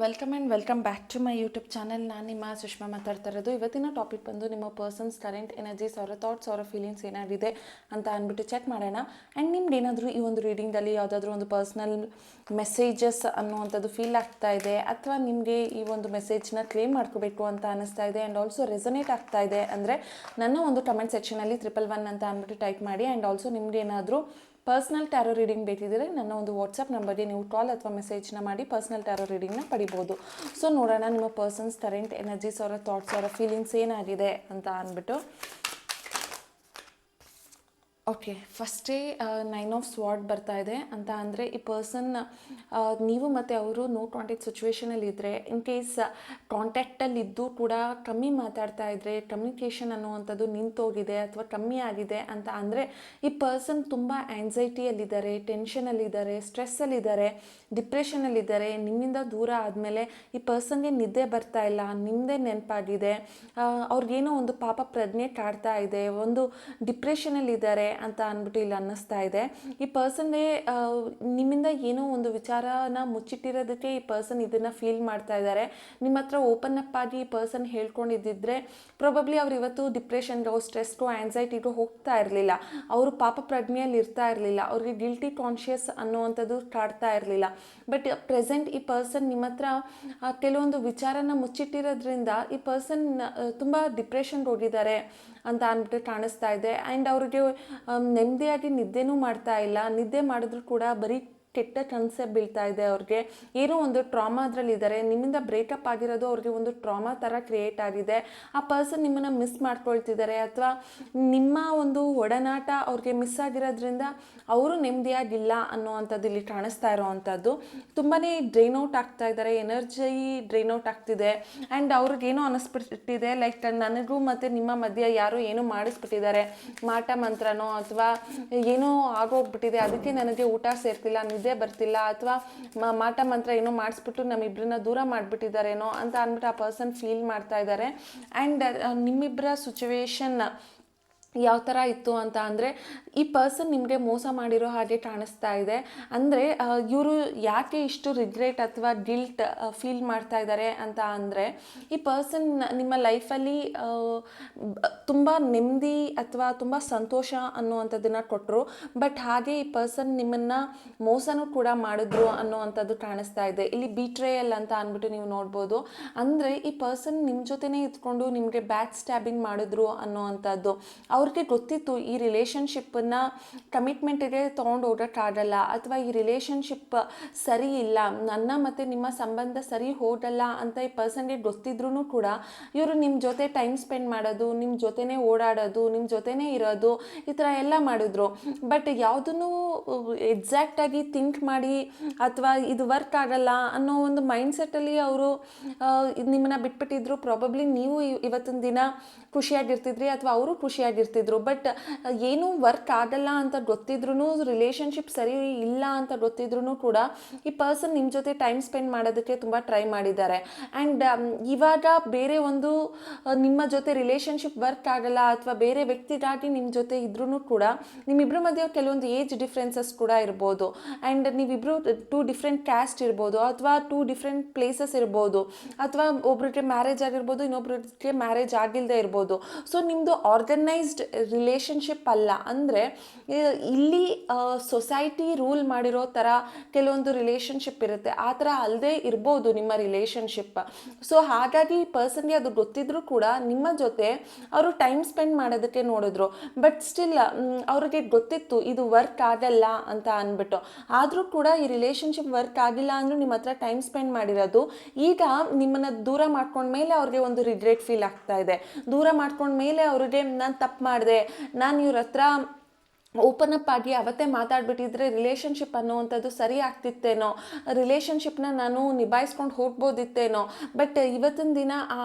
Welcome back to my YouTube channel. ನಾನು ನಿಮ್ಮ ಸುಷ್ಮಾ ಮಾತಾಡ್ತಾ ಇರೋದು. ಇವತ್ತಿನ ಟಾಪಿಕ್ ಬಂದು ನಿಮ್ಮ ಪರ್ಸನ್ಸ್ ಕರೆಂಟ್ ಎನರ್ಜೀಸ್, ಅವರ ಥಾಟ್ಸ್, ಅವರ ಫೀಲಿಂಗ್ಸ್ ಏನಾಗಿದೆ ಅಂತ ಅಂದ್ಬಿಟ್ಟು ಚೆಕ್ ಮಾಡೋಣ. ಆ್ಯಂಡ್ ನಿಮ್ದು ಏನಾದರೂ ಈ ಒಂದು ರೀಡಿಂಗಲ್ಲಿ ಯಾವುದಾದ್ರೂ ಒಂದು ಪರ್ಸ್ನಲ್ ಮೆಸೇಜಸ್ ಅನ್ನುವಂಥದ್ದು ಫೀಲ್ ಆಗ್ತಾ ಇದೆ, ಅಥವಾ ನಿಮಗೆ ಈ ಒಂದು ಮೆಸೇಜ್ನ ಕ್ಲೇಮ್ ಮಾಡ್ಕೋಬೇಕು ಅಂತ ಅನ್ನಿಸ್ತಾ ಇದೆ ಆ್ಯಂಡ್ ಆಲ್ಸೋ ರೆಸನೇಟ್ ಆಗ್ತಾ ಇದೆ ಅಂದರೆ ನನ್ನ ಒಂದು ಕಮೆಂಟ್ ಸೆಕ್ಷನಲ್ಲಿ 111 ಅಂತ ಅಂದ್ಬಿಟ್ಟು ಟೈಪ್ ಮಾಡಿ. ಆ್ಯಂಡ್ ಆಲ್ಸೋ ನಿಮ್ಗೆ ಏನಾದರೂ ಪರ್ಸ್ನಲ್ ಟ್ಯಾರೋ ರೀಡಿಂಗ್ ಬೇಕಿದ್ದರೆ ನನ್ನ ಒಂದು ವಾಟ್ಸಪ್ ನಂಬರ್ಗೆ ನೀವು ಕಾಲ್ ಅಥವಾ ಮೆಸೇಜ್ನ ಮಾಡಿ ಪರ್ಸ್ನಲ್ ಟ್ಯಾರೋ ರೀಡಿಂಗ್ನ ಪಡಿಬೋದು. ಸೊ ನೋಡೋಣ ನಿಮ್ಮ ಪರ್ಸನ್ಸ್ ಕರೆಂಟ್ ಎನರ್ಜೀಸ್, ಅವರ ಥಾಟ್ಸ್, ಅವರ ಫೀಲಿಂಗ್ಸ್ ಏನಾಗಿದೆ ಅಂತ ಅಂದ್ಬಿಟ್ಟು. ಓಕೆ, ಫಸ್ಟೇ 9 ಆಫ್ ಸ್ವಾರ್ಡ್ ಬರ್ತಾ ಇದೆ ಅಂತ ಅಂದರೆ ಈ ಪರ್ಸನ್ ನೀವು ಮತ್ತು ಅವರು ನೋ ಕಾಂಟ್ಯಾಕ್ಟ್ ಸಿಚುವೇಷನಲ್ಲಿ ಇದ್ದರೆ, ಇನ್ ಕೇಸ್ ಕಾಂಟ್ಯಾಕ್ಟಲ್ಲಿದ್ದು ಕೂಡ ಕಮ್ಮಿ ಮಾತಾಡ್ತಾ ಇದ್ದರೆ, ಕಮ್ಯುನಿಕೇಷನ್ ಅನ್ನುವಂಥದ್ದು ನಿಂತೋಗಿದೆ ಅಥವಾ ಕಮ್ಮಿ ಆಗಿದೆ ಅಂತ ಅಂದರೆ ಈ ಪರ್ಸನ್ ತುಂಬ ಆ್ಯಂಗ್ಸೈಟಿಯಲ್ಲಿದ್ದಾರೆ, ಟೆನ್ಷನಲ್ಲಿದ್ದಾರೆ, ಸ್ಟ್ರೆಸ್ಸಲ್ಲಿದ್ದಾರೆ, ಡಿಪ್ರೆಷನಲ್ಲಿದ್ದಾರೆ. ನಿಮ್ಮಿಂದ ದೂರ ಆದಮೇಲೆ ಈ ಪರ್ಸನ್ಗೆ ನಿದ್ದೆ ಬರ್ತಾ ಇಲ್ಲ, ನಿಮ್ಮದೇ ನೆನಪಾಗಿದೆ, ಅವ್ರಿಗೇನೋ ಒಂದು ಪಾಪ ಪ್ರಜ್ಞೆ ಕಾಡ್ತಾ ಇದೆ, ಒಂದು ಡಿಪ್ರೆಷನಲ್ಲಿದ್ದಾರೆ ಅಂತ ಅಂದ್ಬಿಟ್ಟು ಇಲ್ಲಿ ಅನ್ನಿಸ್ತಾ ಇದೆ. ಈ ಪರ್ಸನ್ಗೆ ನಿಮ್ಮಿಂದ ಏನೋ ಒಂದು ವಿಚಾರನ ಮುಚ್ಚಿಟ್ಟಿರೋದಕ್ಕೆ ಈ ಪರ್ಸನ್ ಇದನ್ನು ಫೀಲ್ ಮಾಡ್ತಾ ಇದ್ದಾರೆ. ನಿಮ್ಮ ಹತ್ರ ಓಪನ್ ಅಪ್ ಆಗಿ ಈ ಪರ್ಸನ್ ಹೇಳ್ಕೊಂಡಿದ್ದಿದ್ರೆ ಪ್ರಾಬಬ್ಲಿ ಅವ್ರು ಇವತ್ತು ಡಿಪ್ರೆಷನ್ಗೋ, ಸ್ಟ್ರೆಸ್ಗೋ, ಆ್ಯಂಗ್ಸೈಟಿಗೋ ಹೋಗ್ತಾ ಇರಲಿಲ್ಲ. ಅವರು ಪಾಪ ಪ್ರಜ್ಞೆಯಲ್ಲಿ ಇರ್ತಾ ಇರಲಿಲ್ಲ, ಅವ್ರಿಗೆ ಗಿಲ್ಟಿ ಕಾನ್ಷಿಯಸ್ ಅನ್ನುವಂಥದ್ದು ಕಾಡ್ತಾ ಇರಲಿಲ್ಲ. ಬಟ್ ಪ್ರೆಸೆಂಟ್ ಈ ಪರ್ಸನ್ ನಿಮ್ಮ ಹತ್ರ ಕೆಲವೊಂದು ವಿಚಾರನ ಮುಚ್ಚಿಟ್ಟಿರೋದ್ರಿಂದ ಈ ಪರ್ಸನ್ ತುಂಬ ಡಿಪ್ರೆಷನ್ಗೆ ಹೋಗಿದ್ದಾರೆ ಅಂತ ಅಂದ್ಬಿಟ್ಟು ಕಾಣಿಸ್ತಾ ಇದೆ. ಆ್ಯಂಡ್ ಅವ್ರಿಗೆ ನೆಮ್ಮದಿಯಾಗಿ ನಿದ್ದೆನೂ ಮಾಡ್ತಾ ಇಲ್ಲ. ನಿದ್ದೆ ಮಾಡಿದ್ರು ಕೂಡ ಬರೀ ಕೆಟ್ಟ ಕನಸೆ ಬೀಳ್ತಾ ಇದೆ. ಅವ್ರಿಗೆ ಏನೋ ಒಂದು ಟ್ರಾಮಾ ಅದರಲ್ಲಿದ್ದಾರೆ. ನಿಮ್ಮಿಂದ ಬ್ರೇಕಪ್ ಆಗಿರೋದು ಅವ್ರಿಗೆ ಒಂದು ಟ್ರಾಮಾ ಥರ ಕ್ರಿಯೇಟ್ ಆಗಿದೆ. ಆ ಪರ್ಸನ್ ನಿಮ್ಮನ್ನು ಮಿಸ್ ಮಾಡ್ಕೊಳ್ತಿದ್ದಾರೆ, ಅಥವಾ ನಿಮ್ಮ ಒಂದು ಒಡನಾಟ ಅವ್ರಿಗೆ ಮಿಸ್ ಆಗಿರೋದ್ರಿಂದ ಅವರು ನೆಮ್ಮದಿಯಾಗಿಲ್ಲ ಅನ್ನೋವಂಥದ್ದು ಇಲ್ಲಿ ಕಾಣಿಸ್ತಾ ಇರೋವಂಥದ್ದು. ತುಂಬಾ ಡ್ರೈನ್ ಔಟ್ ಆಗ್ತಾ ಇದ್ದಾರೆ, ಎನರ್ಜಿ ಡ್ರೈನ್ ಔಟ್ ಆಗ್ತಿದೆ. ಆ್ಯಂಡ್ ಅವ್ರಿಗೇನೋ ಅನ್ನಿಸ್ಬಿಟ್ಟಿದೆ, ಲೈಕ್ ನನಗೂ ಮತ್ತು ನಿಮ್ಮ ಮಧ್ಯೆ ಯಾರೋ ಏನೋ ಮಾಡಿಸ್ಬಿಟ್ಟಿದ್ದಾರೆ, ಮಾಟ ಮಂತ್ರನೋ ಅಥವಾ ಏನೋ ಆಗೋಗ್ಬಿಟ್ಟಿದೆ, ಅದಕ್ಕೆ ನನಗೆ ಊಟ ಸೇರ್ತಿಲ್ಲ, ನಿದ್ದೆ ಬರ್ತಿಲ್ಲ, ಅಥವಾ ಮಾಟ ಮಂತ್ರ ಏನೋ ಮಾಡಿಸ್ಬಿಟ್ಟು ನಮ್ಮಿಬ್ಬರನ್ನ ದೂರ ಮಾಡಿಬಿಟ್ಟಿದ್ದಾರೇನೋ ಅಂತ ಅಂದ್ಬಿಟ್ಟು ಆ ಪರ್ಸನ್ ಫೀಲ್ ಮಾಡ್ತಾ ಇದ್ದಾರೆ. ಆ್ಯಂಡ್ ನಿಮ್ಮಿಬ್ಬರ ಸಿಚುವೇಶನ್ ಯಾವ ಥರ ಇತ್ತು ಅಂತ ಅಂದರೆ ಈ ಪರ್ಸನ್ ನಿಮಗೆ ಮೋಸ ಮಾಡಿರೋ ಹಾಗೆ ಕಾಣಿಸ್ತಾ ಇದೆ. ಅಂದರೆ ಇವರು ಯಾಕೆ ಇಷ್ಟು ರಿಗ್ರೆಟ್ ಅಥವಾ ಗಿಲ್ಟ್ ಫೀಲ್ ಮಾಡ್ತಾ ಇದ್ದಾರೆ ಅಂತ ಅಂದರೆ ಈ ಪರ್ಸನ್ ನಿಮ್ಮ ಲೈಫಲ್ಲಿ ತುಂಬ ನೆಮ್ಮದಿ ಅಥವಾ ತುಂಬ ಸಂತೋಷ ಅನ್ನುವಂಥದ್ದನ್ನು ಕೊಟ್ಟರು. ಬಟ್ ಹಾಗೆ ಈ ಪರ್ಸನ್ ನಿಮ್ಮನ್ನು ಮೋಸನೂ ಕೂಡ ಮಾಡಿದ್ರು ಅನ್ನುವಂಥದ್ದು ಕಾಣಿಸ್ತಾ ಇದೆ. ಇಲ್ಲಿ ಬಿಟ್ರೇಯಲ್ ಅಂತ ಅಂದ್ಬಿಟ್ಟು ನೀವು ನೋಡ್ಬೋದು. ಅಂದರೆ ಈ ಪರ್ಸನ್ ನಿಮ್ಮ ಜೊತೆನೇ ಇದ್ಕೊಂಡು ನಿಮಗೆ ಬ್ಯಾಕ್ ಸ್ಟ್ಯಾಬಿಂಗ್ ಮಾಡಿದ್ರು ಅನ್ನುವಂಥದ್ದು. ಅವ್ರಿಗೆ ಗೊತ್ತಿತ್ತು ಈ ರಿಲೇಷನ್ಶಿಪ್ಪನ್ನು ಕಮಿಟ್ಮೆಂಟಿಗೆ ತೊಗೊಂಡು ಹೋಗೋಕ್ಕಾಗಲ್ಲ, ಅಥವಾ ಈ ರಿಲೇಷನ್ಶಿಪ್ ಸರಿ ಇಲ್ಲ, ನನ್ನ ಮತ್ತು ನಿಮ್ಮ ಸಂಬಂಧ ಸರಿ ಹೋಗಲ್ಲ ಅಂತ ಈ ಪರ್ಸನ್ಗೆ ಗೊತ್ತಿದ್ರೂ ಕೂಡ ಇವರು ನಿಮ್ಮ ಜೊತೆ ಟೈಮ್ ಸ್ಪೆಂಡ್ ಮಾಡೋದು, ನಿಮ್ಮ ಜೊತೆನೇ ಓಡಾಡೋದು, ನಿಮ್ಮ ಜೊತೆನೇ ಇರೋದು, ಈ ಥರ ಎಲ್ಲ ಮಾಡಿದ್ರು. ಬಟ್ ಯಾವುದನ್ನು ಎಕ್ಸಾಕ್ಟಾಗಿ ಥಿಂಕ್ ಮಾಡಿ ಅಥವಾ ಇದು ವರ್ಕ್ ಆಗಲ್ಲ ಅನ್ನೋ ಒಂದು ಮೈಂಡ್ಸೆಟ್ಟಲ್ಲಿ ಅವರು ನಿಮ್ಮನ್ನು ಬಿಟ್ಬಿಟ್ಟಿದ್ರು. ಪ್ರಾಬಬ್ಲಿ ನೀವು ಇವತ್ತಿನ ದಿನ ಖುಷಿಯಾಗಿರ್ತಿದ್ರಿ ಅಥವಾ ಅವರು ಖುಷಿಯಾಗಿರ್ತಿದ್ರು. ಬಟ್ ಏನೂ ವರ್ಕ್ ಆಗಲ್ಲ ಅಂತ ಗೊತ್ತಿದ್ರೂ, ರಿಲೇಷನ್ಶಿಪ್ ಸರಿ ಇಲ್ಲ ಅಂತ ಗೊತ್ತಿದ್ರೂ ಕೂಡ ಈ ಪರ್ಸನ್ ನಿಮ್ಮ ಜೊತೆ ಟೈಮ್ ಸ್ಪೆಂಡ್ ಮಾಡೋದಕ್ಕೆ ತುಂಬ ಟ್ರೈ ಮಾಡಿದ್ದಾರೆ. ಆ್ಯಂಡ್ ಇವಾಗ ಬೇರೆ ಒಂದು ನಿಮ್ಮ ಜೊತೆ ರಿಲೇಷನ್ಶಿಪ್ ವರ್ಕ್ ಆಗಲ್ಲ ಅಥವಾ ಬೇರೆ ವ್ಯಕ್ತಿಗಾಗಿ ನಿಮ್ಮ ಜೊತೆ ಇದ್ರೂ ಕೂಡ ನಿಮ್ಮಿಬ್ಬರ ಮಧ್ಯೆ ಕೆಲವೊಂದು ಏಜ್ ಡಿಫ್ರೆನ್ಸಸ್ ಕೂಡ ಇರ್ಬೋದು. ಆ್ಯಂಡ್ ನೀವಿಬ್ಬರು 2 ಡಿಫ್ರೆಂಟ್ ಕ್ಯಾಸ್ಟ್ ಇರ್ಬೋದು, ಅಥವಾ 2 ಡಿಫ್ರೆಂಟ್ ಪ್ಲೇಸಸ್ ಇರ್ಬೋದು, ಅಥವಾ ಒಬ್ರಿಗೆ ಮ್ಯಾರೇಜ್ ಆಗಿರ್ಬೋದು, ಇನ್ನೊಬ್ರಿಗೆ ಮ್ಯಾರೇಜ್ ಆಗಿಲ್ಲದೆ ಇರ್ಬೋದು. ಸೊ ನಿಮ್ಮದು ಆರ್ಗನೈಸ್ಡ್ ರಿಲೇಷನ್ಶಿಪ್ ಅಲ್ಲ. ಅಂದರೆ ಇಲ್ಲಿ ಸೊಸೈಟಿ ರೂಲ್ ಮಾಡಿರೋ ಥರ ಕೆಲವೊಂದು ರಿಲೇಷನ್ಶಿಪ್ ಇರುತ್ತೆ, ಆ ಥರ ಅಲ್ಲದೆ ಇರ್ಬೋದು ನಿಮ್ಮ ರಿಲೇಷನ್ಶಿಪ್. ಸೊ ಹಾಗಾಗಿ ಈ ಪರ್ಸನ್ಗೆ ಅದು ಗೊತ್ತಿದ್ರೂ ಕೂಡ ನಿಮ್ಮ ಜೊತೆ ಅವರು ಟೈಮ್ ಸ್ಪೆಂಡ್ ಮಾಡೋದಕ್ಕೆ ನೋಡಿದ್ರು. ಬಟ್ ಸ್ಟಿಲ್ ಅವ್ರಿಗೆ ಗೊತ್ತಿತ್ತು ಇದು ವರ್ಕ್ ಆಗಲ್ಲ ಅಂತ ಅಂದ್ಬಿಟ್ಟು. ಆದರೂ ಕೂಡ ಈ ರಿಲೇಷನ್ಶಿಪ್ ವರ್ಕ್ ಆಗಿಲ್ಲ ಅಂದರೂ ನಿಮ್ಮ ಹತ್ರ ಟೈಮ್ ಸ್ಪೆಂಡ್ ಮಾಡಿರೋದು ಈಗ ನಿಮ್ಮನ್ನು ದೂರ ಮಾಡ್ಕೊಂಡ್ಮೇಲೆ ಅವ್ರಿಗೆ ಒಂದು ರಿಗ್ರೆಟ್ ಫೀಲ್ ಆಗ್ತಾ ಇದೆ. ದೂರ ಮಾಡ್ಕೊಂಡ್ಮೇಲೆ ಅವ್ರಿಗೆ ನಾನು ತಪ್ಪು ಮಾಡಿದೆ, ನಾನು ಇವ್ರ ಹತ್ರ ಓಪನ್ ಅಪ್ ಆಗಿ ಅವತ್ತೇ ಮಾತಾಡ್ಬಿಟ್ಟಿದ್ರೆ ರಿಲೇಷನ್ಶಿಪ್ ಅನ್ನುವಂಥದ್ದು ಸರಿ ಆಗ್ತಿತ್ತೇನೋ, ರಿಲೇಷನ್ಶಿಪ್ನ ನಾನು ನಿಭಾಯಿಸ್ಕೊಂಡು ಹೋಗ್ಬೋದಿತ್ತೇನೋ. ಬಟ್ ಇವತ್ತಿನ ದಿನ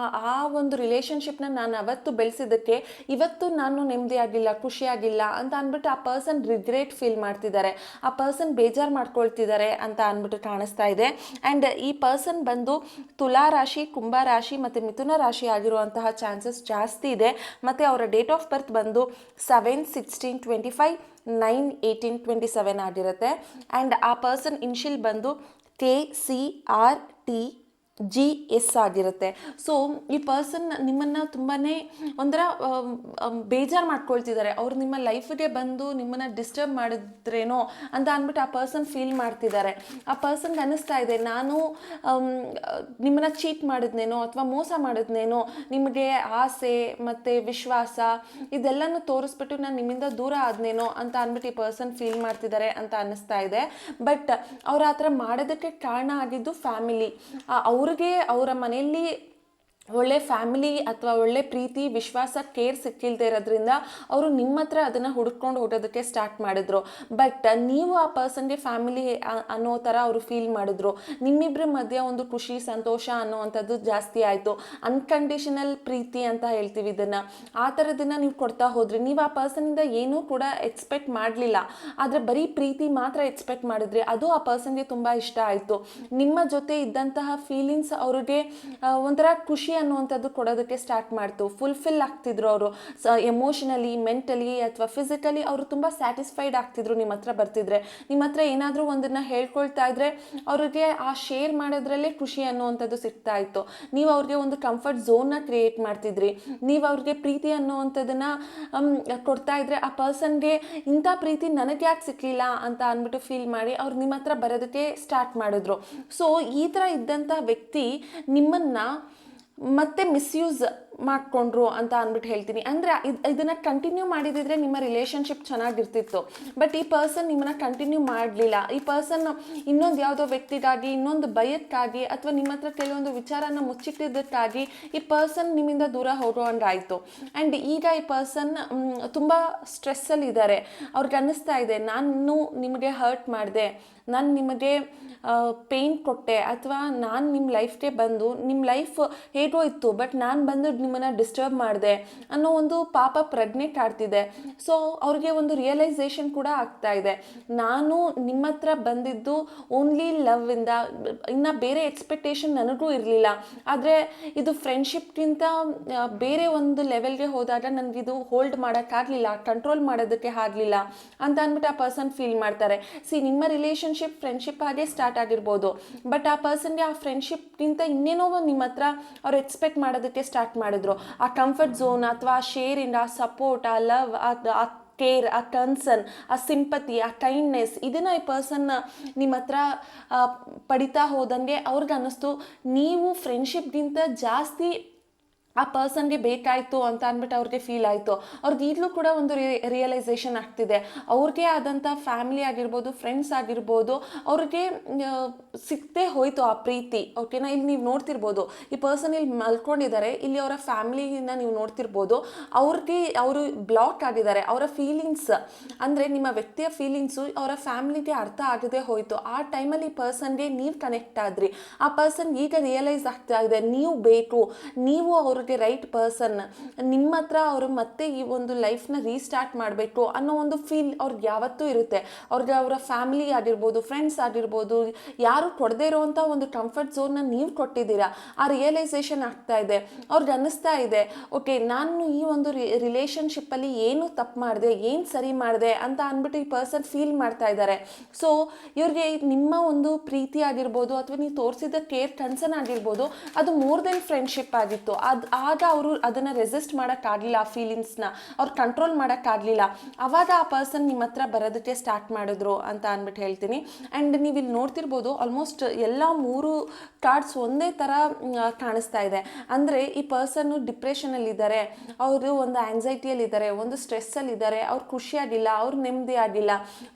ಆ ಒಂದು ರಿಲೇಷನ್ಶಿಪ್ನ ನಾನು ಅವತ್ತು ಬೆಳೆಸಿದ್ದಕ್ಕೆ ಇವತ್ತು ನಾನು ನೆಮ್ಮದಿಯಾಗಿಲ್ಲ, ಖುಷಿಯಾಗಿಲ್ಲ ಅಂತ ಅಂದ್ಬಿಟ್ಟು ಆ ಪರ್ಸನ್ ರಿಗ್ರೆಟ್ ಫೀಲ್ ಮಾಡ್ತಿದ್ದಾರೆ, ಆ ಪರ್ಸನ್ ಬೇಜಾರು ಮಾಡ್ಕೊಳ್ತಿದ್ದಾರೆ ಅಂತ ಅಂದ್ಬಿಟ್ಟು ಕಾಣಿಸ್ತಾ ಇದೆ. ಆ್ಯಂಡ್ ಈ ಪರ್ಸನ್ ಬಂದು ತುಲಾ ರಾಶಿ, ಕುಂಭ ರಾಶಿ ಮತ್ತು ಮಿಥುನ ರಾಶಿ ಆಗಿರುವಂತಹ ಚಾನ್ಸಸ್ ಜಾಸ್ತಿ ಇದೆ. ಮತ್ತು ಅವರ ಡೇಟ್ ಆಫ್ ಬರ್ತ್ ಬಂದು 7/16/25 9/18/27 ಆಗಿರುತ್ತೆ. ಆ್ಯಂಡ್ ಆ ಪರ್ಸನ್ ಇನ್ಶಿಯಲ್ ಬಂದು KCRT GS ಆಗಿರುತ್ತೆ. ಸೊ ಈ ಪರ್ಸನ್ ನಿಮ್ಮನ್ನು ತುಂಬಾ ಒಂಥರ ಬೇಜಾರು ಮಾಡ್ಕೊಳ್ತಿದ್ದಾರೆ. ಅವ್ರು ನಿಮ್ಮ ಲೈಫಿಗೆ ಬಂದು ನಿಮ್ಮನ್ನು ಡಿಸ್ಟರ್ಬ್ ಮಾಡಿದ್ರೇನೋ ಅಂತ ಅಂದ್ಬಿಟ್ಟು ಆ ಪರ್ಸನ್ ಫೀಲ್ ಮಾಡ್ತಿದ್ದಾರೆ. ಆ ಪರ್ಸನ್ಗೆ ಅನ್ನಿಸ್ತಾ ಇದೆ, ನಾನು ನಿಮ್ಮನ್ನು ಚೀಟ್ ಮಾಡಿದ್ನೇನೋ ಅಥವಾ ಮೋಸ ಮಾಡಿದ್ನೇನೋ, ನಿಮಗೆ ಆಸೆ ಮತ್ತು ವಿಶ್ವಾಸ ಇದೆಲ್ಲನೂ ತೋರಿಸ್ಬಿಟ್ಟು ನಾನು ನಿಮ್ಮಿಂದ ದೂರ ಆದ್ನೇನೋ ಅಂತ ಅಂದ್ಬಿಟ್ಟು ಈ ಪರ್ಸನ್ ಫೀಲ್ ಮಾಡ್ತಿದ್ದಾರೆ ಅಂತ ಅನ್ನಿಸ್ತಾ ಇದೆ. ಬಟ್ ಅವ್ರು ಆ ಥರ ಮಾಡೋದಕ್ಕೆ ಕಾರಣ ಆಗಿದ್ದು ಫ್ಯಾಮಿಲಿ. ಅವ್ರಿಗೆ ಅವರ ಮನೆಯಲ್ಲಿ ಒಳ್ಳೆ ಫ್ಯಾಮಿಲಿ ಅಥವಾ ಒಳ್ಳೆ ಪ್ರೀತಿ ವಿಶ್ವಾಸ ಕೇರ್ ಸಿಕ್ಕಿಲ್ದೇ ಇರೋದ್ರಿಂದ ಅವರು ನಿಮ್ಮ ಹತ್ರ ಅದನ್ನು ಹುಡ್ಕೊಂಡು ಹೋಗೋದಕ್ಕೆ ಸ್ಟಾರ್ಟ್ ಮಾಡಿದ್ರು. ಬಟ್ ನೀವು ಆ ಪರ್ಸನ್ಗೆ ಫ್ಯಾಮಿಲಿ ಅನ್ನೋ ಥರ ಅವರು ಫೀಲ್ ಮಾಡಿದ್ರು. ನಿಮ್ಮಿಬ್ಬರ ಮಧ್ಯೆ ಒಂದು ಖುಷಿ ಸಂತೋಷ ಅನ್ನೋವಂಥದ್ದು ಜಾಸ್ತಿ ಆಯಿತು. ಅನ್ಕಂಡೀಷನಲ್ ಪ್ರೀತಿ ಅಂತ ಹೇಳ್ತೀವಿ ಇದನ್ನು. ಆ ಥರದನ್ನು ನೀವು ಕೊಡ್ತಾ ಹೋದ್ರಿ. ನೀವು ಆ ಪರ್ಸನಿಂದ ಏನೂ ಕೂಡ ಎಕ್ಸ್ಪೆಕ್ಟ್ ಮಾಡಲಿಲ್ಲ, ಆದರೆ ಬರೀ ಪ್ರೀತಿ ಮಾತ್ರ ಎಕ್ಸ್ಪೆಕ್ಟ್ ಮಾಡಿದ್ರಿ. ಅದು ಆ ಪರ್ಸನ್ಗೆ ತುಂಬ ಇಷ್ಟ ಆಯಿತು. ನಿಮ್ಮ ಜೊತೆ ಇದ್ದಂತಹ ಫೀಲಿಂಗ್ಸ್ ಅವ್ರಿಗೆ ಒಂಥರ ಖುಷಿ ಅನ್ನುವಂಥದ್ದು ಕೊಡೋದಕ್ಕೆ ಸ್ಟಾರ್ಟ್ ಮಾಡ್ತು. ಫುಲ್ಫಿಲ್ ಆಗ್ತಿದ್ರು ಅವರು ಎಮೋಷನಲಿ, ಮೆಂಟಲಿ ಅಥವಾ ಫಿಸಿಕಲಿ ಅವರು ತುಂಬ ಸ್ಯಾಟಿಸ್ಫೈಡ್ ಆಗ್ತಿದ್ರು ನಿಮ್ಮ ಹತ್ರ ಬರ್ತಿದ್ರೆ. ನಿಮ್ಮ ಹತ್ರ ಏನಾದರೂ ಒಂದನ್ನು ಹೇಳ್ಕೊಳ್ತಾ ಇದ್ರೆ ಅವ್ರಿಗೆ ಆ ಶೇರ್ ಮಾಡೋದ್ರಲ್ಲೇ ಖುಷಿ ಅನ್ನುವಂಥದ್ದು ಸಿಗ್ತಾ ಇತ್ತು. ನೀವು ಅವ್ರಿಗೆ ಒಂದು ಕಂಫರ್ಟ್ ಝೋನ್ನ ಕ್ರಿಯೇಟ್ ಮಾಡ್ತಿದ್ರಿ. ನೀವು ಅವ್ರಿಗೆ ಪ್ರೀತಿ ಅನ್ನುವಂಥದ್ದನ್ನು ಕೊಡ್ತಾ ಇದ್ರೆ ಆ ಪರ್ಸನ್ಗೆ ಇಂಥ ಪ್ರೀತಿ ನನಗೆ ಯಾಕೆ ಸಿಕ್ಕಲಿಲ್ಲ ಅಂತ ಅಂದ್ಬಿಟ್ಟು ಫೀಲ್ ಮಾಡಿ ಅವ್ರು ನಿಮ್ಮ ಹತ್ರ ಬರೋದಕ್ಕೆ ಸ್ಟಾರ್ಟ್ ಮಾಡಿದ್ರು. ಸೊ ಈ ಥರ ಇದ್ದಂಥ ವ್ಯಕ್ತಿ ನಿಮ್ಮನ್ನು ಮತ್ತೆ ಮಿಸ್ಯೂಸ್ ಮಾಡಿಕೊಂಡ್ರು ಅಂತ ಅಂದ್ಬಿಟ್ಟು ಹೇಳ್ತೀನಿ. ಅಂದರೆ ಇದನ್ನು ಕಂಟಿನ್ಯೂ ಮಾಡಿದಿದ್ರೆ ನಿಮ್ಮ ರಿಲೇಷನ್ಶಿಪ್ ಚೆನ್ನಾಗಿರ್ತಿತ್ತು. ಬಟ್ ಈ ಪರ್ಸನ್ ನಿಮ್ಮನ್ನು ಕಂಟಿನ್ಯೂ ಮಾಡಲಿಲ್ಲ. ಈ ಪರ್ಸನ್ ಇನ್ನೊಂದು ಯಾವುದೋ ವ್ಯಕ್ತಿಗಾಗಿ, ಇನ್ನೊಂದು ಭಯಕ್ಕಾಗಿ ಅಥವಾ ನಿಮ್ಮ ಹತ್ರ ಕೆಲವೊಂದು ವಿಚಾರನ ಮುಚ್ಚಿಟ್ಟಿದ್ದಕ್ಕಾಗಿ ಈ ಪರ್ಸನ್ ನಿಮ್ಮಿಂದ ದೂರ ಹೋಗೋಂಗಾಯಿತು. ಆ್ಯಂಡ್ ಈಗ ಈ ಪರ್ಸನ್ ತುಂಬ ಸ್ಟ್ರೆಸ್ಸಲ್ಲಿದ್ದಾರೆ. ಅವ್ರಿಗೆ ಅನ್ನಿಸ್ತಾ ಇದೆ, ನಾನು ನಿಮಗೆ ಹರ್ಟ್ ಮಾಡಿದೆ, ನಾನು ನಿಮಗೆ ಪೇಯ್ನ್ ಕೊಟ್ಟೆ, ಅಥವಾ ನಾನು ನಿಮ್ಮ ಲೈಫ್ಗೆ ಬಂದು ನಿಮ್ಮ ಲೈಫ್ ಹೇಗೋ ಇತ್ತು ಬಟ್ ನಾನು ಬಂದು ನಿಮ್ಮನ್ನು ಡಿಸ್ಟರ್ಬ್ ಮಾಡಿದೆ ಅನ್ನೋ ಒಂದು ಪಾಪ ಪ್ರಜ್ಞೆ ಕಾಡ್ತಿದೆ. ಸೊ ಅವ್ರಿಗೆ ಒಂದು ರಿಯಲೈಸೇಷನ್ ಕೂಡ ಆಗ್ತಾ ಇದೆ, ನಾನು ನಿಮ್ಮ ಹತ್ರ ಬಂದಿದ್ದು ಓನ್ಲಿ ಲವ್ವಿಂದ, ಇನ್ನು ಬೇರೆ ಎಕ್ಸ್ಪೆಕ್ಟೇಷನ್ ನನಗೂ ಇರಲಿಲ್ಲ. ಆದರೆ ಇದು ಫ್ರೆಂಡ್ಶಿಪ್ಗಿಂತ ಬೇರೆ ಒಂದು ಲೆವೆಲ್ಗೆ ಹೋದಾಗ ನನಗಿದು ಹೋಲ್ಡ್ ಮಾಡೋಕ್ಕಾಗಲಿಲ್ಲ, ಕಂಟ್ರೋಲ್ ಮಾಡೋದಕ್ಕೆ ಆಗಲಿಲ್ಲ ಅಂತ ಅಂದ್ಬಿಟ್ಟು ಆ ಪರ್ಸನ್ ಫೀಲ್ ಮಾಡ್ತಾರೆ. ನಿಮ್ಮ ರಿಲೇಷನ್ಶಿಪ್ ಫ್ರೆಂಡ್ಶಿಪ್ ಆಗೇ ಸ್ಟಾರ್ಟ್ ಆಗಿರ್ಬೋದು, ಬಟ್ ಆ ಪರ್ಸನ್ಗೆ ಆ ಫ್ರೆಂಡ್ಶಿಪ್ಗಿಂತ ಇನ್ನೇನೋ ನಿಮ್ಮ ಹತ್ರ ಅವ್ರು ಎಕ್ಸ್ಪೆಕ್ಟ್ ಮಾಡೋದಕ್ಕೆ ಸ್ಟಾರ್ಟ್ ಮಾಡಿದ್ರು. ಆ ಕಂಫರ್ಟ್ ಝೋನ್ ಅಥವಾ ಆ ಶೇರಿಂಗ್, ಆ ಸಪೋರ್ಟ್, ಆ ಲವ್, ಆ ಕೇರ್, ಆ ಕನ್ಸರ್ನ್, ಆ ಸಿಂಪತಿ, ಆ ಕೈಂಡ್ನೆಸ್, ಇದನ್ನು ಈ ಪರ್ಸನ್ ನಿಮ್ಮ ಹತ್ರ ಪಡಿತಾ ಹೋದಂಗೆ ಅವ್ರಿಗೆ ಅನ್ನಿಸ್ತು ನೀವು ಫ್ರೆಂಡ್ಶಿಪ್ಗಿಂತ ಜಾಸ್ತಿ ಆ ಪರ್ಸನ್ಗೆ ಬೇಕಾಯಿತು ಅಂತ ಅಂದ್ಬಿಟ್ಟು ಅವ್ರಿಗೆ ಫೀಲ್ ಆಯಿತು. ಅವ್ರಿಗೆ ಈಗಲೂ ಕೂಡ ಒಂದು ರಿಯಲೈಸೇಷನ್ ಆಗ್ತಿದೆ. ಅವ್ರಿಗೆ ಆದಂಥ ಫ್ಯಾಮಿಲಿ ಆಗಿರ್ಬೋದು, ಫ್ರೆಂಡ್ಸ್ ಆಗಿರ್ಬೋದು, ಅವ್ರಿಗೆ ಸಿಕ್ಕದೆ ಹೋಯಿತು ಆ ಪ್ರೀತಿ. ಓಕೆನಾ, ಇಲ್ಲಿ ನೀವು ನೋಡ್ತಿರ್ಬೋದು ಈ ಪರ್ಸನ್ ಇಲ್ಲಿ ಮಲ್ಕೊಂಡಿದ್ದಾರೆ, ಇಲ್ಲಿ ಅವರ ಫ್ಯಾಮಿಲಿನ ನೀವು ನೋಡ್ತಿರ್ಬೋದು. ಅವರು ಬ್ಲಾಕ್ ಆಗಿದ್ದಾರೆ. ಅವರ ಫೀಲಿಂಗ್ಸ್ ಅಂದರೆ ನಿಮ್ಮ ವ್ಯಕ್ತಿಯ ಫೀಲಿಂಗ್ಸು ಅವರ ಫ್ಯಾಮಿಲಿಗೆ ಅರ್ಥ ಆಗದೆ ಹೋಯಿತು. ಆ ಟೈಮಲ್ಲಿ ಈ ಪರ್ಸನ್ಗೆ ನೀವು ಕನೆಕ್ಟ್ ಆದ್ರಿ. ಆ ಪರ್ಸನ್ ಈಗ ರಿಯಲೈಸ್ ಆಗ್ತಾ ಇದೆ, ನೀವು ಬೇಕು, ನೀವು ಅವ್ರಿಗೆ ರೈಟ್ ಪರ್ಸನ್, ನಿಮ್ಮ ಹತ್ರ ಅವರು ಮತ್ತೆ ಈ ಒಂದು ಲೈಫ್ನ ರೀಸ್ಟಾರ್ಟ್ ಮಾಡಬೇಕು ಅನ್ನೋ ಒಂದು ಫೀಲ್ ಅವ್ರಿಗೆ ಯಾವತ್ತೂ ಇರುತ್ತೆ. ಅವ್ರಿಗೆ ಅವರ ಫ್ಯಾಮಿಲಿ ಆಗಿರ್ಬೋದು, ಫ್ರೆಂಡ್ಸ್ ಆಗಿರ್ಬೋದು, ಯಾರು ಕೊಡದೇ ಇರೋವಂಥ ಒಂದು ಕಂಫರ್ಟ್ ಝೋನ್ನ ನೀವು ಕೊಟ್ಟಿದ್ದೀರಾ. ಆ ರಿಯಲೈಸೇಷನ್ ಆಗ್ತಾ ಇದೆ. ಅವ್ರಿಗೆ ಅನ್ನಿಸ್ತಾ ಇದೆ, ಓಕೆ ನಾನು ಈ ಒಂದು ರಿಲೇಷನ್ಶಿಪ್ಪಲ್ಲಿ ಏನು ತಪ್ಪು ಮಾಡಿದೆ, ಏನು ಸರಿ ಮಾಡಿದೆ ಅಂತ ಅಂದ್ಬಿಟ್ಟು ಈ ಪರ್ಸನ್ ಫೀಲ್ ಮಾಡ್ತಾ ಇದ್ದಾರೆ. ಸೊ ಇವ್ರಿಗೆ ನಿಮ್ಮ ಒಂದು ಪ್ರೀತಿ ಆಗಿರ್ಬೋದು ಅಥವಾ ನೀವು ತೋರಿಸಿದ ಕೇರ್ ಕನ್ಸರ್ನ್ ಆಗಿರ್ಬೋದು, ಅದು ಮೋರ್ ದೆನ್ ಫ್ರೆಂಡ್ಶಿಪ್ ಆಗಿತ್ತು. ಆಗ ಅವರು ಅದನ್ನು ರೆಸಿಸ್ಟ್ ಮಾಡೋಕ್ಕಾಗಲಿಲ್ಲ, ಆ ಫೀಲಿಂಗ್ಸ್ನ ಅವ್ರು ಕಂಟ್ರೋಲ್ ಮಾಡೋಕ್ಕಾಗಲಿಲ್ಲ. ಆವಾಗ ಆ ಪರ್ಸನ್ ನಿಮ್ಮ ಹತ್ರ ಬರೋದಕ್ಕೆ ಸ್ಟಾರ್ಟ್ ಮಾಡಿದ್ರು ಅಂತ ಅಂದ್ಬಿಟ್ಟು ಹೇಳ್ತೀನಿ. ಆ್ಯಂಡ್ ನೀವು ಇಲ್ಲಿ ನೋಡ್ತಿರ್ಬೋದು ಆಲ್ಮೋಸ್ಟ್ ಎಲ್ಲ 3 ಕಾರ್ಡ್ಸ್ ಒಂದೇ ಥರ ಕಾಣಿಸ್ತಾ ಇದೆ. ಅಂದರೆ ಈ ಪರ್ಸನ್ನು ಡಿಪ್ರೆಷನಲ್ಲಿದ್ದಾರೆ, ಅವರು ಒಂದು ಆ್ಯಂಗ್ಸೈಟಿಯಲ್ಲಿದ್ದಾರೆ, ಒಂದು ಸ್ಟ್ರೆಸ್ಸಲ್ಲಿದ್ದಾರೆ, ಅವ್ರು ಖುಷಿಯಾಗಿಲ್ಲ, ಅವ್ರು ನೆಮ್ಮದಿಯಾಗಿಲ್ಲ.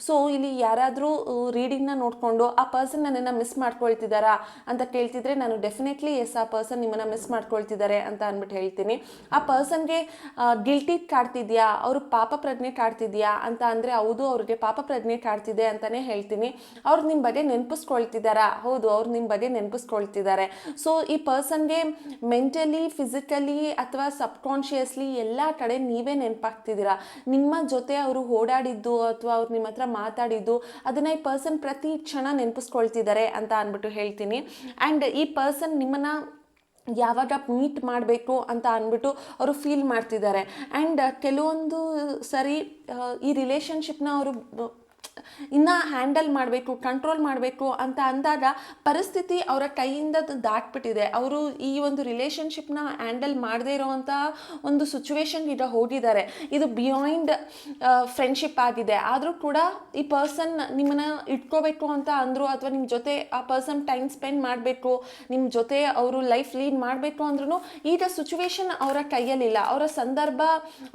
ಸೊ ಇಲ್ಲಿ ಯಾರಾದರೂ ರೀಡಿಂಗ್ನ ನೋಡಿಕೊಂಡು ಆ ಪರ್ಸನ್ ನನ್ನನ್ನು ಮಿಸ್ ಮಾಡ್ಕೊಳ್ತಿದ್ದಾರಾ ಅಂತ ಕೇಳ್ತಿದ್ರೆ ನಾನು ಡೆಫಿನೆಟ್ಲಿ ಎಸ್, ಆ ಪರ್ಸನ್ ನಿಮ್ಮನ್ನು ಮಿಸ್ ಮಾಡ್ಕೊಳ್ತಿದ್ದಾರೆ ಅಂತ ಅಂದ್ಬಿಟ್ಟು ಹೇಳ್ತೀನಿ. ಆ ಪರ್ಸನ್ಗೆ ಗಿಲ್ಟಿ ಕಾಡ್ತಿದ್ಯಾ, ಅವರು ಪಾಪ ಪ್ರಜ್ಞೆ ಕಾಡ್ತಿದ್ಯಾ ಅಂತ ಅಂದರೆ ಹೌದು, ಅವ್ರಿಗೆ ಪಾಪ ಪ್ರಜ್ಞೆ ಕಾಡ್ತಿದೆ ಅಂತಲೇ ಹೇಳ್ತೀನಿ. ಅವ್ರು ನಿಮ್ಮ ಬಗ್ಗೆ ನೆನಪಿಸ್ಕೊಳ್ತಿದ್ದಾರಾ? ಹೌದು, ಅವ್ರು ನಿಮ್ಮ ಬಗ್ಗೆ ನೆನಪಿಸ್ಕೊಳ್ತಿದ್ದಾರೆ. ಸೊ ಈ ಪರ್ಸನ್ಗೆ ಮೆಂಟಲಿ, ಫಿಸಿಕಲಿ ಅಥವಾ ಸಬ್ಕಾನ್ಷಿಯಸ್ಲಿ ಎಲ್ಲ ಕಡೆ ನೀವೇ ನೆನಪಾಗ್ತಿದ್ದೀರಾ. ನಿಮ್ಮ ಜೊತೆ ಅವರು ಓಡಾಡಿದ್ದು ಅಥವಾ ಅವ್ರು ನಿಮ್ಮ ಹತ್ರ ಮಾತಾಡಿದ್ದು ಅದನ್ನು ಈ ಪರ್ಸನ್ ಪ್ರತಿ ಕ್ಷಣ ನೆನಪಿಸ್ಕೊಳ್ತಿದ್ದಾರೆ ಅಂತ ಅಂದ್ಬಿಟ್ಟು ಹೇಳ್ತೀನಿ. ಆ್ಯಂಡ್ ಈ ಪರ್ಸನ್ ನಿಮ್ಮನ್ನು ಯಾವಾಗ ಮೀಟ್ ಮಾಡಬೇಕು ಅಂತ ಅಂದ್ಬಿಟ್ಟು ಅವರು ಫೀಲ್ ಮಾಡ್ತಿದ್ದಾರೆ. ಆ್ಯಂಡ್ ಕೆಲವೊಂದು ಸರಿ ಈ ರಿಲೇಷನ್ಶಿಪ್ನ ಅವರು ಇನ್ನು ಹ್ಯಾಂಡಲ್ ಮಾಡಬೇಕು, ಕಂಟ್ರೋಲ್ ಮಾಡಬೇಕು ಅಂತ ಅಂದಾಗ ಪರಿಸ್ಥಿತಿ ಅವರ ಕೈಯಿಂದ ದಾಟ್ಬಿಟ್ಟಿದೆ. ಅವರು ಈ ಒಂದು ರಿಲೇಷನ್ಶಿಪ್ನ ಹ್ಯಾಂಡಲ್ ಮಾಡದೇ ಇರೋವಂಥ ಒಂದು ಸಿಚುವೇಶನ್ಗೆ ಈಗ ಹೋಗಿದ್ದಾರೆ. ಇದು ಬಿಯಾಂಡ್ ಫ್ರೆಂಡ್ಶಿಪ್ ಆಗಿದೆ. ಆದರೂ ಕೂಡ ಈ ಪರ್ಸನ್ ನಿಮ್ಮನ್ನ ಇಟ್ಕೋಬೇಕು ಅಂತ ಅಂದರು, ಅಥವಾ ನಿಮ್ಮ ಜೊತೆ ಆ ಪರ್ಸನ್ ಟೈಮ್ ಸ್ಪೆಂಡ್ ಮಾಡಬೇಕು, ನಿಮ್ಮ ಜೊತೆ ಅವರು ಲೈಫ್ ಲೀಡ್ ಮಾಡಬೇಕು ಅಂದ್ರೂ ಈಗ ಸಿಚುವೇಶನ್ ಅವರ ಕೈಯಲ್ಲಿಲ್ಲ, ಅವರ ಸಂದರ್ಭ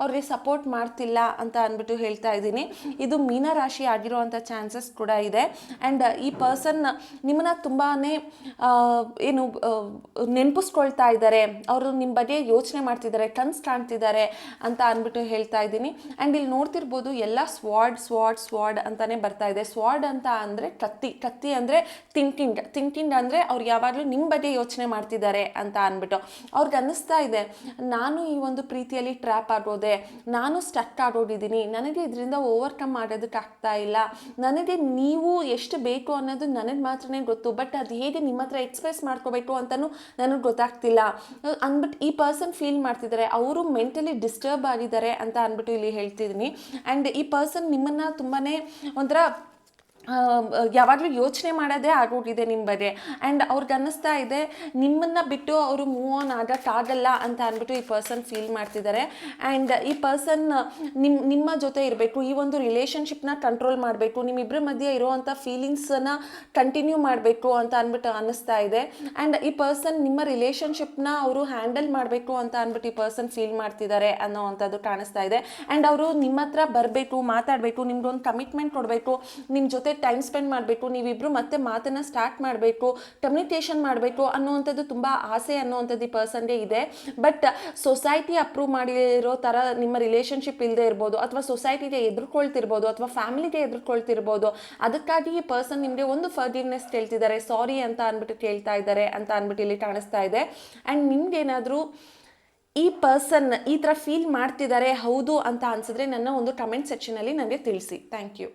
ಅವ್ರಿಗೆ ಸಪೋರ್ಟ್ ಮಾಡ್ತಿಲ್ಲ ಅಂತ ಅಂದ್ಬಿಟ್ಟು ಹೇಳ್ತಾ ಇದ್ದೀನಿ. ಇದು ಮೀನರಾಶಿ ಆಗಿರುವಂಥ ಚಾನ್ಸಸ್ ಕೂಡ ಇದೆ. ಆ್ಯಂಡ್ ಈ ಪರ್ಸನ್ ನಿಮ್ಮನ್ನ ತುಂಬಾ ಏನು ನೆನಪಿಸ್ಕೊಳ್ತಾ ಇದ್ದಾರೆ, ಅವರು ನಿಮ್ಮ ಬಗ್ಗೆ ಯೋಚನೆ ಮಾಡ್ತಿದ್ದಾರೆ, ಕನ್ಸು ಕಾಣ್ತಿದ್ದಾರೆ ಅಂತ ಅಂದ್ಬಿಟ್ಟು ಹೇಳ್ತಾ ಇದ್ದೀನಿ. ಆ್ಯಂಡ್ ಇಲ್ಲಿ ನೋಡ್ತಿರ್ಬೋದು ಎಲ್ಲ ಸ್ವಾಡ್ ಅಂತಾನೆ ಬರ್ತಾ ಇದೆ. ಸ್ವಾಡ್ ಅಂತ ಅಂದರೆ ಕತ್ತಿ ಅಂದರೆ ಥಿಂಕಿಂಗ್ ಅಂದರೆ ಅವ್ರು ಯಾವಾಗಲೂ ನಿಮ್ಮ ಬಗ್ಗೆ ಯೋಚನೆ ಮಾಡ್ತಿದ್ದಾರೆ ಅಂತ ಅಂದ್ಬಿಟ್ಟು ಅವ್ರಿಗೆ ಅನ್ನಿಸ್ತಾ ಇದೆ, ನಾನು ಈ ಒಂದು ಪ್ರೀತಿಯಲ್ಲಿ ಟ್ರ್ಯಾಪ್ ಆಗೋದೆ, ನಾನು ಸ್ಟಕ್ ಆಗೋಗಿದ್ದೀನಿ, ನನಗೆ ಇದರಿಂದ ಓವರ್ಕಮ್ ಮಾಡೋದಕ್ಕೆ ಆಗ್ತಾ ಇಲ್ಲ, ನನಗೆ ನೀವು ಎಷ್ಟು ಬೇಕು ಅನ್ನೋದು ನನಗೆ ಮಾತ್ರನೇ ಗೊತ್ತು, ಬಟ್ ಅದು ಹೇಗೆ ನಿಮ್ಮ ಹತ್ರ ಎಕ್ಸ್ಪ್ರೆಸ್ ಮಾಡ್ಕೋಬೇಕು ಅಂತಲೂ ನನಗೆ ಗೊತ್ತಾಗ್ತಿಲ್ಲ ಅಂದ್ಬಿಟ್ಟು ಈ ಪರ್ಸನ್ ಫೀಲ್ ಮಾಡ್ತಿದ್ದಾರೆ. ಅವರು ಮೆಂಟಲಿ ಡಿಸ್ಟರ್ಬ್ ಆಗಿದ್ದಾರೆ ಅಂತ ಅಂದ್ಬಿಟ್ಟು ಇಲ್ಲಿ ಹೇಳ್ತಿದ್ದೀನಿ. ಆ್ಯಂಡ್ ಈ ಪರ್ಸನ್ ನಿಮ್ಮನ್ನು ತುಂಬಾ ಒಂಥರ ಯಾವಾಗಲೂ ಯೋಚನೆ ಮಾಡೋದೇ ಆಗೋಗಿದೆ ನಿಮ್ಮ ಬಗ್ಗೆ. ಆ್ಯಂಡ್ ಅವ್ರಿಗೆ ಅನ್ನಿಸ್ತಾ ಇದೆ ನಿಮ್ಮನ್ನು ಬಿಟ್ಟು ಅವರು ಮೂವ್ ಆನ್ ಆಗೋಕ್ಕಾಗಲ್ಲ ಅಂತ ಅಂದ್ಬಿಟ್ಟು ಈ ಪರ್ಸನ್ ಫೀಲ್ ಮಾಡ್ತಿದ್ದಾರೆ. ಆ್ಯಂಡ್ ಈ ಪರ್ಸನ್ ನಿಮ್ಮ ಜೊತೆ ಇರಬೇಕು, ಈ ಒಂದು ರಿಲೇಷನ್ಶಿಪ್ನ ಕಂಟ್ರೋಲ್ ಮಾಡಬೇಕು, ನಿಮ್ಮಿಬ್ಬರ ಮಧ್ಯೆ ಇರೋವಂಥ ಫೀಲಿಂಗ್ಸನ್ನು ಕಂಟಿನ್ಯೂ ಮಾಡಬೇಕು ಅಂತ ಅಂದ್ಬಿಟ್ಟು ಅನ್ನಿಸ್ತಾ ಇದೆ. ಆ್ಯಂಡ್ ಈ ಪರ್ಸನ್ ನಿಮ್ಮ ರಿಲೇಷನ್ಶಿಪ್ನ ಅವರು ಹ್ಯಾಂಡಲ್ ಮಾಡಬೇಕು ಅಂತ ಅಂದ್ಬಿಟ್ಟು ಈ ಪರ್ಸನ್ ಫೀಲ್ ಮಾಡ್ತಿದ್ದಾರೆ ಅನ್ನೋವಂಥದ್ದು ಕಾಣಿಸ್ತಾ ಇದೆ. ಆ್ಯಂಡ್ ಅವರು ನಿಮ್ಮ ಹತ್ರ ಬರಬೇಕು, ಮಾತಾಡಬೇಕು, ನಿಮ್ಗೊಂದು ಕಮಿಟ್ಮೆಂಟ್ ಕೊಡಬೇಕು, ನಿಮ್ಮ ಜೊತೆ ಟೈಮ್ ಸ್ಪೆಂಡ್ ಮಾಡಬೇಕು, ನೀವಿಬ್ಬರು ಮತ್ತೆ ಮಾತನ್ನು ಸ್ಟಾರ್ಟ್ ಮಾಡಬೇಕು, ಕಮ್ಯುನಿಕೇಷನ್ ಮಾಡಬೇಕು ಅನ್ನುವಂಥದ್ದು ತುಂಬ ಆಸೆ ಅನ್ನುವಂಥದ್ದು ಈ ಪರ್ಸನ್ಗೆ ಇದೆ. ಬಟ್ ಸೊಸೈಟಿ ಅಪ್ರೂವ್ ಮಾಡಿರೋ ಥರ ನಿಮ್ಮ ರಿಲೇಷನ್ಶಿಪ್ ಇಲ್ಲದೆ ಇರ್ಬೋದು, ಅಥವಾ ಸೊಸೈಟಿಗೆ ಎದುರ್ಕೊಳ್ತಿರ್ಬೋದು, ಅಥವಾ ಫ್ಯಾಮಿಲಿಗೆ ಎದುರ್ಕೊಳ್ತಿರ್ಬೋದು. ಅದಕ್ಕಾಗಿ ಈ ಪರ್ಸನ್ ನಿಮಗೆ ಒಂದು ಫರ್ಗಿವ್ನೆಸ್ ಕೇಳ್ತಿದ್ದಾರೆ, ಸಾರಿ ಅಂತ ಅಂದ್ಬಿಟ್ಟು ಕೇಳ್ತಾ ಇದ್ದಾರೆ ಅಂತ ಅಂದ್ಬಿಟ್ಟು ಇಲ್ಲಿ ಕಾಣಿಸ್ತಾ ಇದೆ. ಆ್ಯಂಡ್ ನಿಮ್ಗೇನಾದರೂ ಈ ಪರ್ಸನ್ ಈ ಥರ ಫೀಲ್ ಮಾಡ್ತಿದ್ದಾರೆ ಹೌದು ಅಂತ ಅನಿಸಿದ್ರೆ ನನ್ನ ಒಂದು ಕಮೆಂಟ್ ಸೆಕ್ಷನಲ್ಲಿ ನನಗೆ ತಿಳಿಸಿ. Thank you.